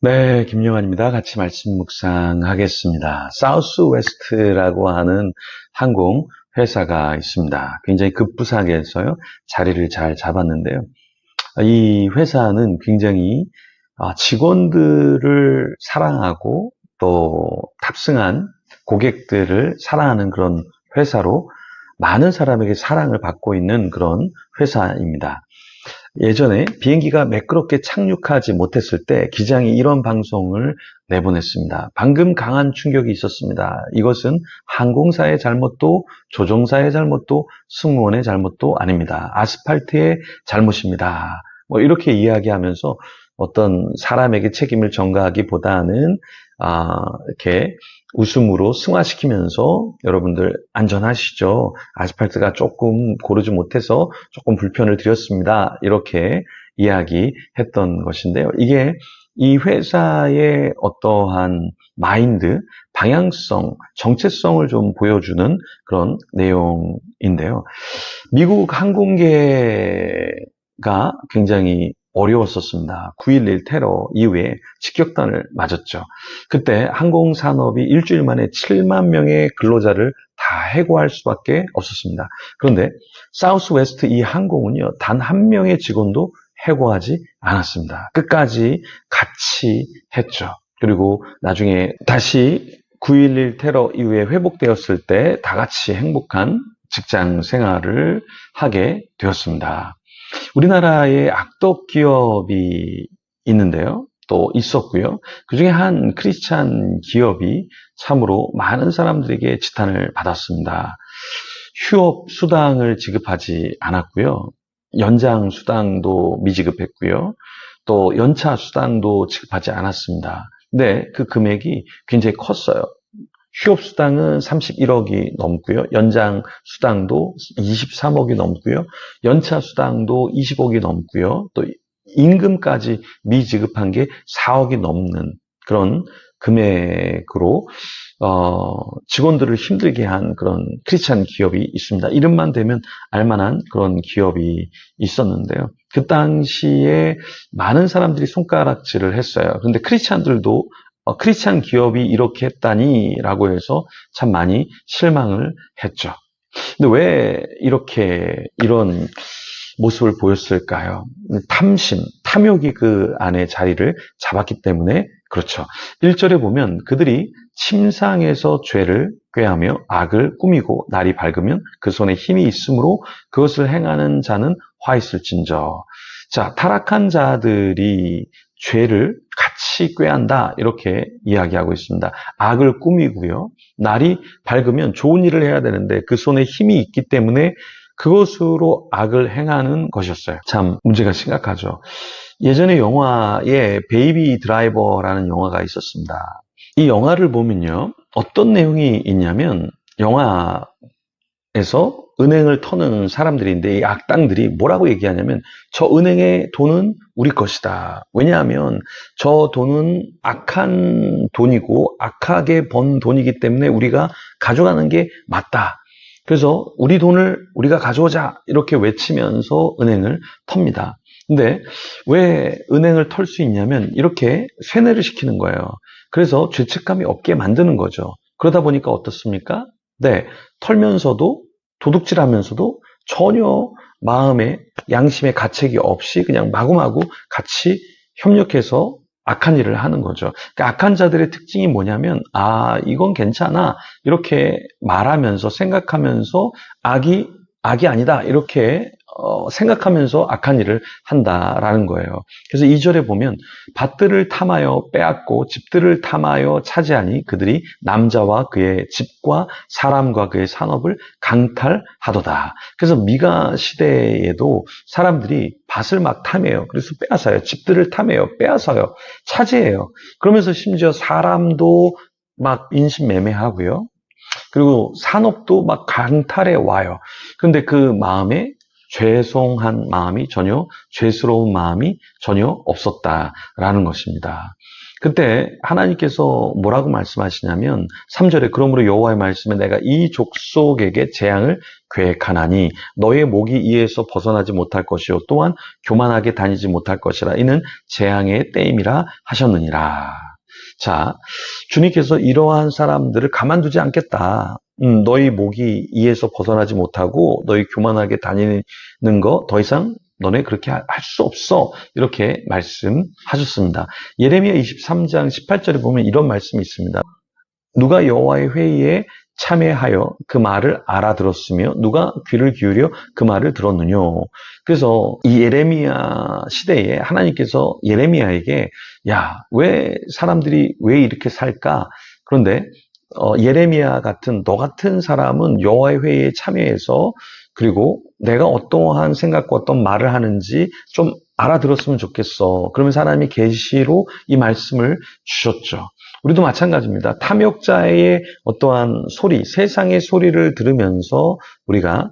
네, 김영환입니다. 같이 말씀 묵상하겠습니다. 사우스웨스트라고 하는 항공 회사가 있습니다. 굉장히 급부상해서요, 자리를 잘 잡았는데요. 이 회사는 굉장히 직원들을 사랑하고 또 탑승한 고객들을 사랑하는 그런 회사로 많은 사람에게 사랑을 받고 있는 그런 회사입니다. 예전에 비행기가 매끄럽게 착륙하지 못했을 때 기장이 이런 방송을 내보냈습니다. 방금 강한 충격이 있었습니다. 이것은 항공사의 잘못도 조종사의 잘못도 승무원의 잘못도 아닙니다. 아스팔트의 잘못입니다. 뭐 이렇게 이야기하면서 어떤 사람에게 책임을 전가하기보다는 이렇게 웃음으로 승화시키면서 여러분들 안전하시죠? 아스팔트가 조금 고르지 못해서 조금 불편을 드렸습니다. 이렇게 이야기했던 것인데요. 이게 이 회사의 어떠한 마인드, 방향성, 정체성을 좀 보여주는 그런 내용인데요. 미국 항공계가 굉장히 어려웠었습니다. 9.11 테러 이후에 직격탄을 맞았죠. 그때 항공산업이 일주일 만에 7만 명의 근로자를 다 해고할 수밖에 없었습니다. 그런데 사우스웨스트 이 항공은요, 단 한 명의 직원도 해고하지 않았습니다. 끝까지 같이 했죠. 그리고 나중에 다시 9.11 테러 이후에 회복되었을 때 다 같이 행복한 직장 생활을 하게 되었습니다. 우리나라에 악덕 기업이 있는데요. 또 있었고요. 그 중에 한 크리스찬 기업이 참으로 많은 사람들에게 지탄을 받았습니다. 휴업 수당을 지급하지 않았고요. 연장 수당도 미지급했고요. 또 연차 수당도 지급하지 않았습니다. 근데 그 금액이 굉장히 컸어요. 휴업 수당은 31억이 넘고요. 연장 수당도 23억이 넘고요. 연차 수당도 20억이 넘고요. 또 임금까지 미지급한 게 4억이 넘는 그런 금액으로 직원들을 힘들게 한 그런 크리스찬 기업이 있습니다. 이름만 대면 알만한 그런 기업이 있었는데요. 그 당시에 많은 사람들이 손가락질을 했어요. 그런데 크리스찬들도 크리스찬 기업이 이렇게 했다니라고 해서 참 많이 실망을 했죠. 근데 왜 이런 모습을 보였을까요? 탐심, 탐욕이 그 안에 자리를 잡았기 때문에 그렇죠. 1절에 보면 그들이 침상에서 죄를 꾀하며 악을 꾸미고 날이 밝으면 그 손에 힘이 있으므로 그것을 행하는 자는 화 있을진저. 자, 타락한 자들이 죄를 같이 꾀한다 이렇게 이야기하고 있습니다. 악을 꾸미고요. 날이 밝으면 좋은 일을 해야 되는데 그 손에 힘이 있기 때문에 그것으로 악을 행하는 것이었어요. 참 문제가 심각하죠. 예전에 영화에 베이비 드라이버라는 영화가 있었습니다. 이 영화를 보면요. 어떤 내용이 있냐면 영화에서 은행을 터는 사람들인데 이 악당들이 뭐라고 얘기하냐면 저 은행의 돈은 우리 것이다. 왜냐하면 저 돈은 악한 돈이고 악하게 번 돈이기 때문에 우리가 가져가는 게 맞다. 그래서 우리 돈을 우리가 가져오자 이렇게 외치면서 은행을 텁니다. 근데 왜 은행을 털 수 있냐면 이렇게 세뇌를 시키는 거예요. 그래서 죄책감이 없게 만드는 거죠. 그러다 보니까 어떻습니까? 네, 털면서도 도둑질하면서도 전혀 마음에 양심의 가책이 없이 그냥 마구마구 같이 협력해서 악한 일을 하는 거죠. 그러니까 악한 자들의 특징이 뭐냐면 이건 괜찮아 이렇게 말하면서 생각하면서 악이 아니다 이렇게 생각하면서 악한 일을 한다라는 거예요. 그래서 2절에 보면 밭들을 탐하여 빼앗고 집들을 탐하여 차지하니 그들이 남자와 그의 집과 사람과 그의 산업을 강탈하도다. 그래서 미가 시대에도 사람들이 밭을 막 탐해요. 그래서 빼앗아요. 집들을 탐해요. 빼앗아요. 차지해요. 그러면서 심지어 사람도 막 인신매매하고요. 그리고 산업도 막 강탈해 와요. 그런데 그 마음에 죄송한 마음이 전혀, 죄스러운 마음이 전혀 없었다라는 것입니다. 그때 하나님께서 뭐라고 말씀하시냐면 3절에 그러므로 여호와의 말씀에 내가 이 족속에게 재앙을 계획하나니 너의 목이 이에서 벗어나지 못할 것이요 또한 교만하게 다니지 못할 것이라 이는 재앙의 때임이라 하셨느니라. 자, 주님께서 이러한 사람들을 가만두지 않겠다. 너희 목이 이에서 벗어나지 못하고 너희 교만하게 다니는 거 더 이상 너네 그렇게 할 수 없어. 이렇게 말씀하셨습니다. 예레미야 23장 18절에 보면 이런 말씀이 있습니다. 누가 여호와의 회의에 참여하여 그 말을 알아들었으며 누가 귀를 기울여 그 말을 들었느냐. 그래서 이 예레미야 시대에 하나님께서 예레미야에게 야, 왜 사람들이 왜 이렇게 살까? 그런데 예레미야 같은 너 같은 사람은 여호와의 회의에 참여해서 그리고 내가 어떠한 생각과 어떤 말을 하는지 좀 알아들었으면 좋겠어. 그러면 하나님이 계시로 이 말씀을 주셨죠. 우리도 마찬가지입니다. 탐욕자의 어떠한 소리, 세상의 소리를 들으면서 우리가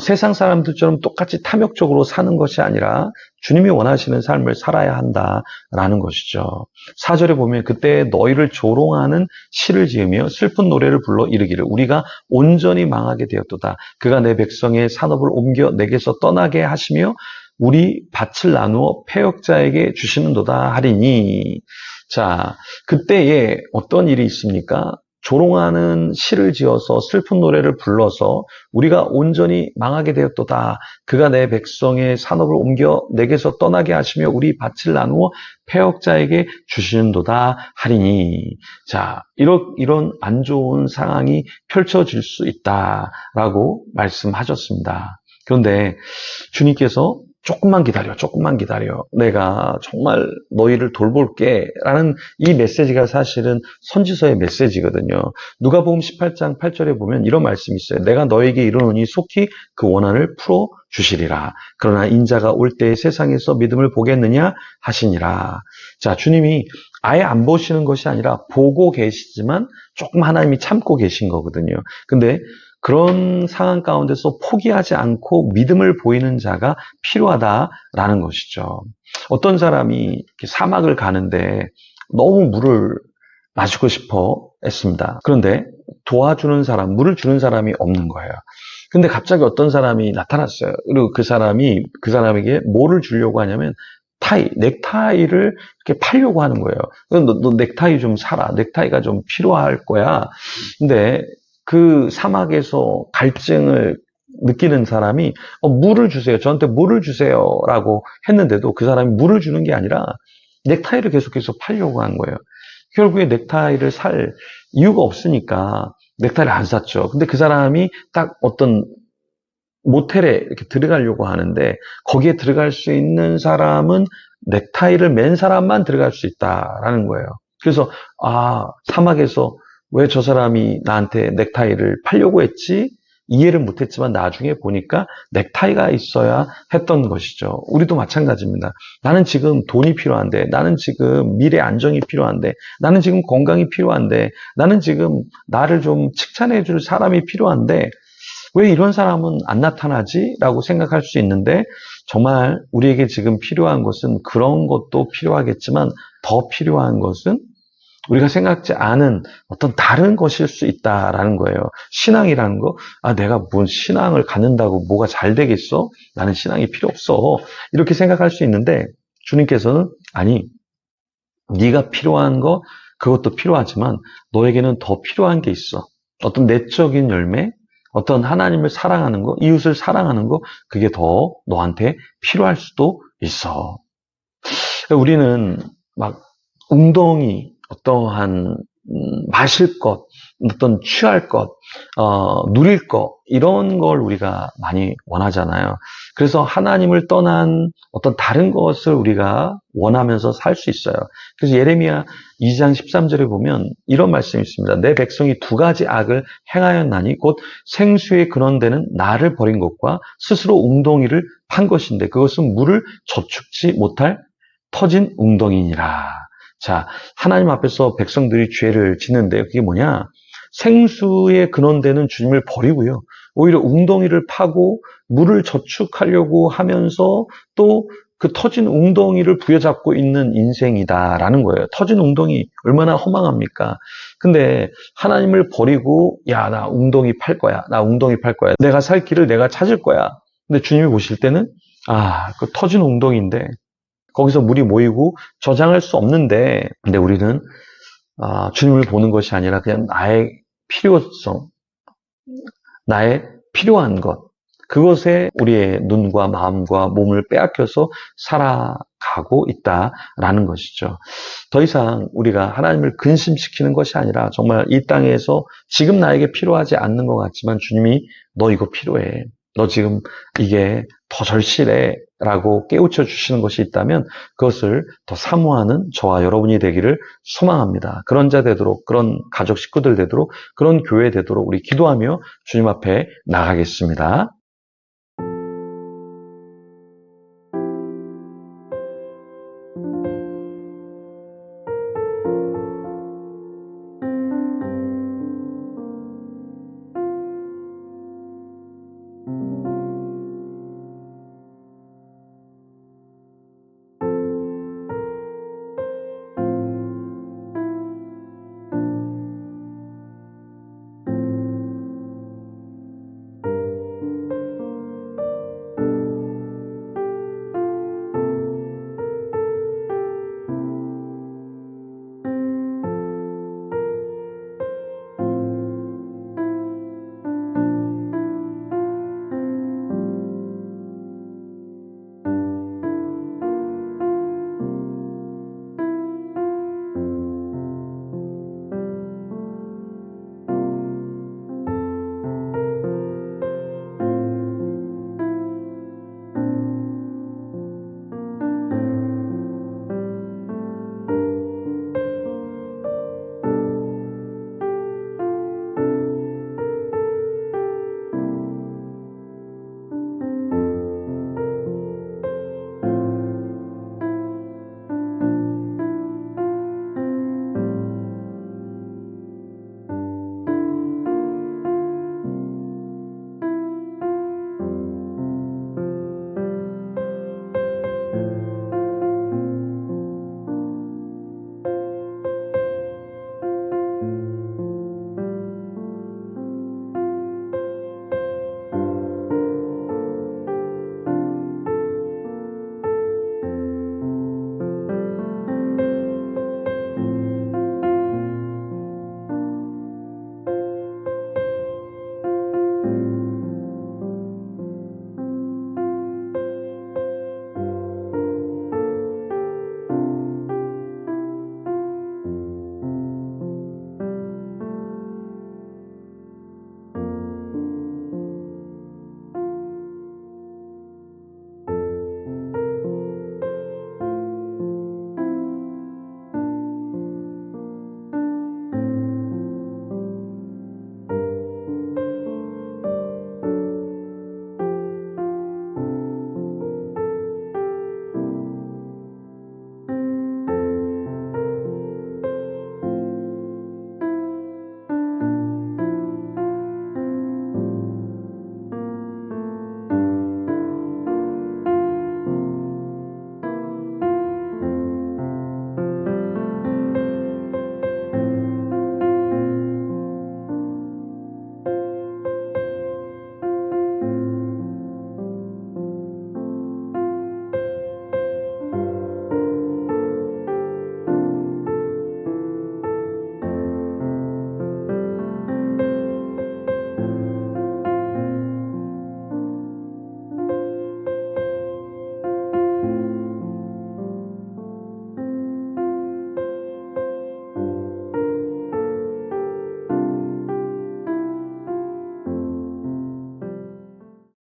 세상 사람들처럼 똑같이 탐욕적으로 사는 것이 아니라 주님이 원하시는 삶을 살아야 한다라는 것이죠. 4절에 보면 그때 너희를 조롱하는 시를 지으며 슬픈 노래를 불러 이르기를 우리가 온전히 망하게 되었도다. 그가 내 백성의 산업을 옮겨 내게서 떠나게 하시며 우리 밭을 나누어 패역자에게 주시는도다 하리니. 자, 그때에 어떤 일이 있습니까? 조롱하는 시를 지어서 슬픈 노래를 불러서 우리가 온전히 망하게 되었도다. 그가 내 백성의 산업을 옮겨 내게서 떠나게 하시며 우리 밭을 나누어 패역자에게 주시는도다 하리니. 자, 이런 안 좋은 상황이 펼쳐질 수 있다라고 말씀하셨습니다. 그런데 주님께서 조금만 기다려. 내가 정말 너희를 돌볼게. 라는 이 메시지가 사실은 선지서의 메시지거든요. 누가복음 18장 8절에 보면 이런 말씀이 있어요. 내가 너에게 이르노니 속히 그 원한을 풀어 주시리라. 그러나 인자가 올 때에 세상에서 믿음을 보겠느냐 하시니라. 자, 주님이 아예 안 보시는 것이 아니라 보고 계시지만 조금 하나님이 참고 계신 거거든요. 근데 그런 상황 가운데서 포기하지 않고 믿음을 보이는 자가 필요하다라는 것이죠. 어떤 사람이 사막을 가는데 너무 물을 마시고 싶어 했습니다. 그런데 도와주는 사람, 물을 주는 사람이 없는 거예요. 근데 갑자기 어떤 사람이 나타났어요. 그리고 그 사람에게 뭐를 주려고 하냐면 넥타이를 이렇게 팔려고 하는 거예요. 너 넥타이 좀 사라. 넥타이가 좀 필요할 거야. 근데 그 사막에서 갈증을 느끼는 사람이 물을 주세요. 저한테 물을 주세요. 라고 했는데도 그 사람이 물을 주는 게 아니라 넥타이를 계속해서 팔려고 한 거예요. 결국에 넥타이를 살 이유가 없으니까 넥타이를 안 샀죠. 근데 그 사람이 딱 어떤 모텔에 이렇게 들어가려고 하는데 거기에 들어갈 수 있는 사람은 넥타이를 맨 사람만 들어갈 수 있다라는 거예요. 그래서 사막에서 왜 저 사람이 나한테 넥타이를 팔려고 했지? 이해를 못했지만 나중에 보니까 넥타이가 있어야 했던 것이죠. 우리도 마찬가지입니다. 나는 지금 돈이 필요한데, 나는 지금 미래 안정이 필요한데, 나는 지금 건강이 필요한데, 나는 지금 나를 좀 칭찬해 줄 사람이 필요한데 왜 이런 사람은 안 나타나지? 라고 생각할 수 있는데 정말 우리에게 지금 필요한 것은 그런 것도 필요하겠지만 더 필요한 것은 우리가 생각지 않은 어떤 다른 것일 수 있다라는 거예요. 신앙이라는 거, 내가 뭔 신앙을 갖는다고 뭐가 잘 되겠어? 나는 신앙이 필요 없어. 이렇게 생각할 수 있는데 주님께서는 아니, 네가 필요한 거 그것도 필요하지만 너에게는 더 필요한 게 있어. 어떤 내적인 열매, 어떤 하나님을 사랑하는 거, 이웃을 사랑하는 거, 그게 더 너한테 필요할 수도 있어. 우리는 막 웅덩이, 어떠한 마실 것, 어떤 취할 것, 누릴 것 이런 걸 우리가 많이 원하잖아요. 그래서 하나님을 떠난 어떤 다른 것을 우리가 원하면서 살 수 있어요. 그래서 예레미야 2장 13절에 보면 이런 말씀이 있습니다. 내 백성이 두 가지 악을 행하였나니 곧 생수의 근원되는 나를 버린 것과 스스로 웅덩이를 판 것인데 그것은 물을 저축지 못할 터진 웅덩이니라. 자, 하나님 앞에서 백성들이 죄를 짓는데 그게 뭐냐? 생수의 근원되는 주님을 버리고요. 오히려 웅덩이를 파고 물을 저축하려고 하면서 또 그 터진 웅덩이를 부여잡고 있는 인생이다라는 거예요. 터진 웅덩이 얼마나 허망합니까? 근데 하나님을 버리고 야, 나 웅덩이 팔 거야. 나 웅덩이 팔 거야. 내가 살 길을 내가 찾을 거야. 근데 주님이 보실 때는 그 터진 웅덩이인데 거기서 물이 모이고 저장할 수 없는데, 근데 우리는 주님을 보는 것이 아니라 그냥 나의 필요성, 나의 필요한 것, 그것에 우리의 눈과 마음과 몸을 빼앗겨서 살아가고 있다라는 것이죠. 더 이상 우리가 하나님을 근심시키는 것이 아니라 정말 이 땅에서 지금 나에게 필요하지 않는 것 같지만 주님이 너 이거 필요해. 너 지금 이게 더 절실해 라고 깨우쳐 주시는 것이 있다면 그것을 더 사모하는 저와 여러분이 되기를 소망합니다. 그런 자 되도록, 그런 가족 식구들 되도록, 그런 교회 되도록 우리 기도하며 주님 앞에 나가겠습니다.